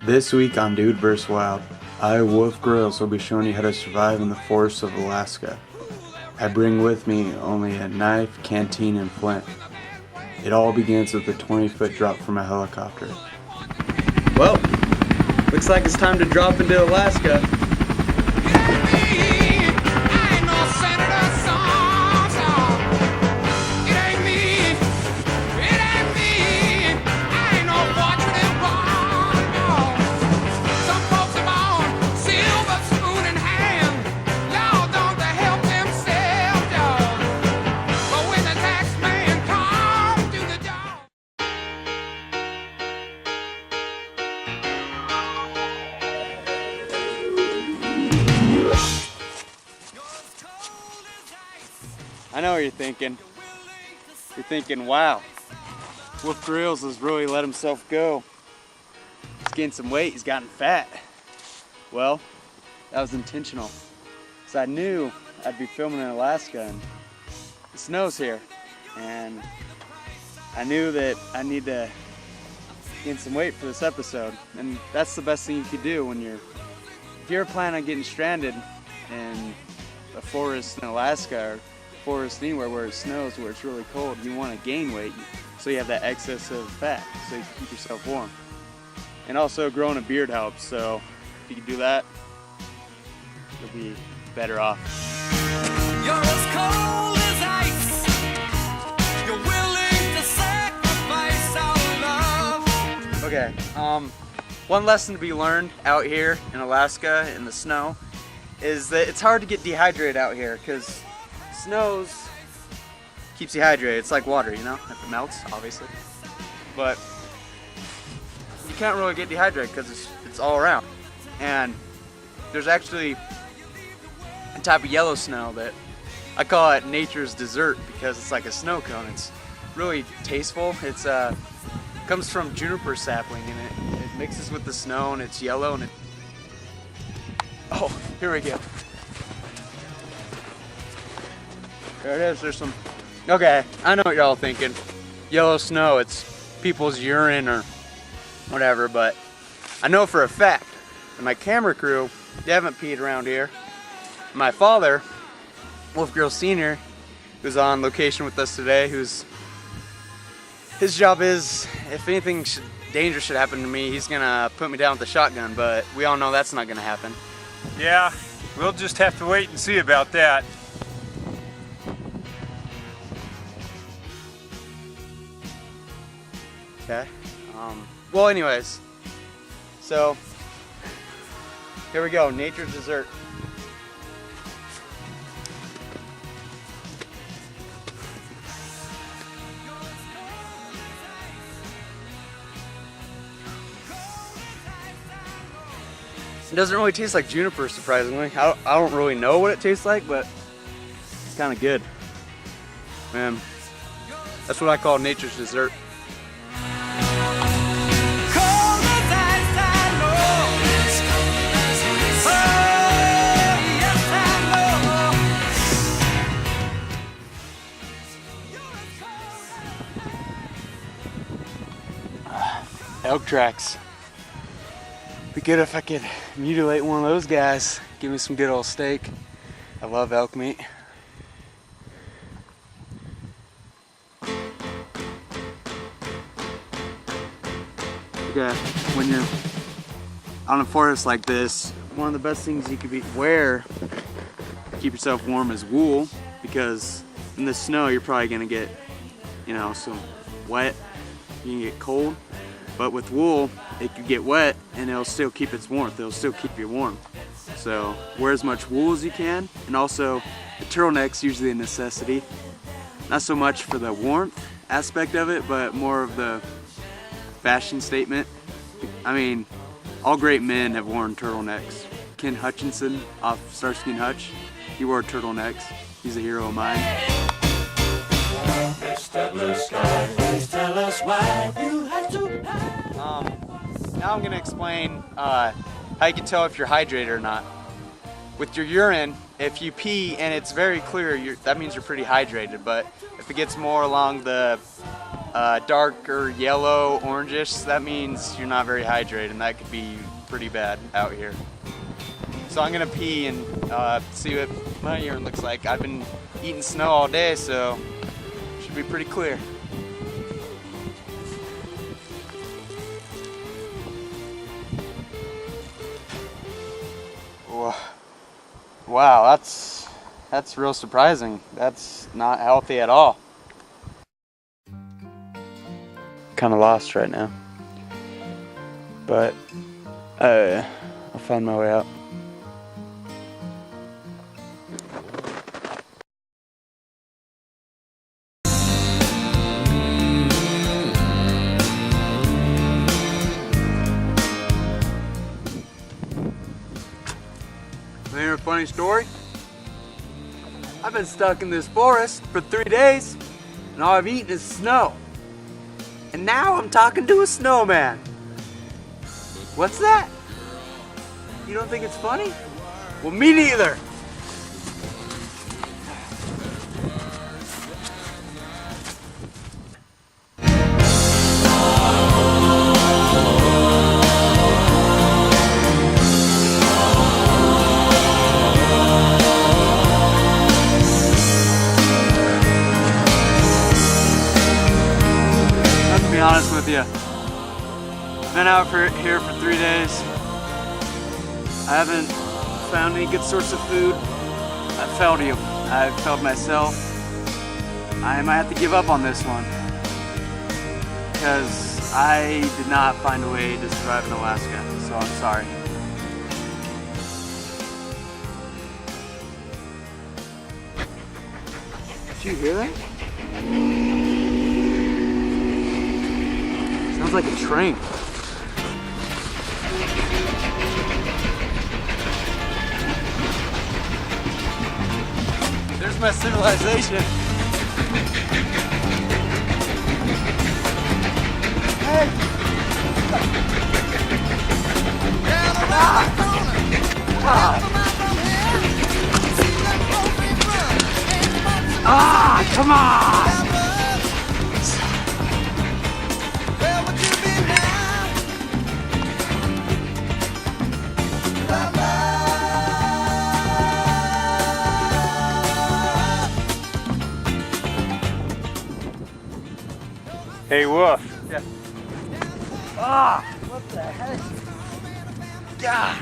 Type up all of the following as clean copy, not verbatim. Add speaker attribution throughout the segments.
Speaker 1: This week on Dude vs. Wild, I, Wolf Grills, will be showing you how to survive in the forests of Alaska. I bring with me only a knife, canteen, and flint. It all begins with a 20-foot drop from a helicopter. Well, looks like it's time to drop into Alaska. I know what you're thinking. You're thinking, wow, Wolf Grills has really let himself go. He's gained some weight, he's gotten fat. Well, that was intentional. So I knew I'd be filming in Alaska and the snow's here. And I knew that I need to gain some weight for this episode. And that's the best thing you could do when if you're planning on getting stranded in a forest in Alaska or forest anywhere where it snows, where it's really cold, you want to gain weight so you have that excess of fat so you can keep yourself warm. And also growing a beard helps, so if you can do that, you'll be better off.
Speaker 2: You're as cold as ice. You're willing to sacrifice our love.
Speaker 1: Okay, one lesson to be learned out here in Alaska in the snow is that it's hard to get dehydrated out here because snows keeps you hydrated. It's like water, you know, if it melts, obviously. But you can't really get dehydrated because it's all around. And there's actually a type of yellow snow that I call it nature's dessert because it's like a snow cone. It's really tasteful. It's comes from juniper sapling and it mixes with the snow and it's yellow and oh, here we go. There it is, there's some, okay, I know what y'all thinking. Yellow snow, it's people's urine or whatever, but I know for a fact that my camera crew, they haven't peed around here. My father, Wolf Grills Sr., who's on location with us today, his job is, if anything dangerous should happen to me, he's gonna put me down with the shotgun, but we all know that's not gonna happen.
Speaker 3: Yeah, we'll just have to wait and see about that.
Speaker 1: Okay. Well, anyways, so here we go. Nature's dessert. It doesn't really taste like juniper, surprisingly. I don't really know what it tastes like, but it's kind of good. Man, that's what I call nature's dessert. Elk tracks. Be good if I could mutilate one of those guys. Give me some good old steak. I love elk meat. Okay, when you're on a forest like this, one of the best things you could wear to keep yourself warm is wool, because in the snow you're probably gonna get, you know, some wet. You can get cold. But with wool, it could get wet and it'll still keep its warmth. It'll still keep you warm. So wear as much wool as you can. And also, the turtleneck's usually a necessity. Not so much for the warmth aspect of it, but more of the fashion statement. I mean, all great men have worn turtlenecks. Ken Hutchinson off Starsky and Hutch, he wore turtlenecks. He's a hero of mine.
Speaker 2: Mr. Blue Sky, please tell us why you had to
Speaker 1: Now I'm gonna explain how you can tell if you're hydrated or not. With your urine, if you pee and it's very clear, that means you're pretty hydrated. But if it gets more along the darker yellow, orangish, that means you're not very hydrated, and that could be pretty bad out here. So I'm gonna pee and see what my urine looks like. I've been eating snow all day, so should be pretty clear. Wow, that's real surprising. That's not healthy at all. Kind of lost right now, but I'll find my way out. Hear a funny story? I've been stuck in this forest for 3 days, and all I've eaten is snow. And now I'm talking to a snowman. What's that? You don't think it's funny? Well, me neither. To be honest with you, I've been out here for 3 days. I haven't found any good source of food. I've failed you. I've failed myself. I might have to give up on this one because I did not find a way to survive in Alaska, so I'm sorry. Did you hear that? Sounds like a train. There's my civilization. Hey! Come on!
Speaker 3: Hey, Wolf.
Speaker 1: Yeah. What the heck? God!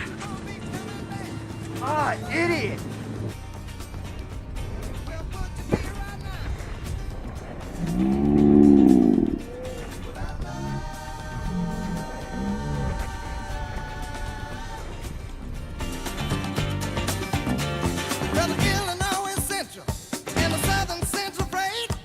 Speaker 1: Idiot!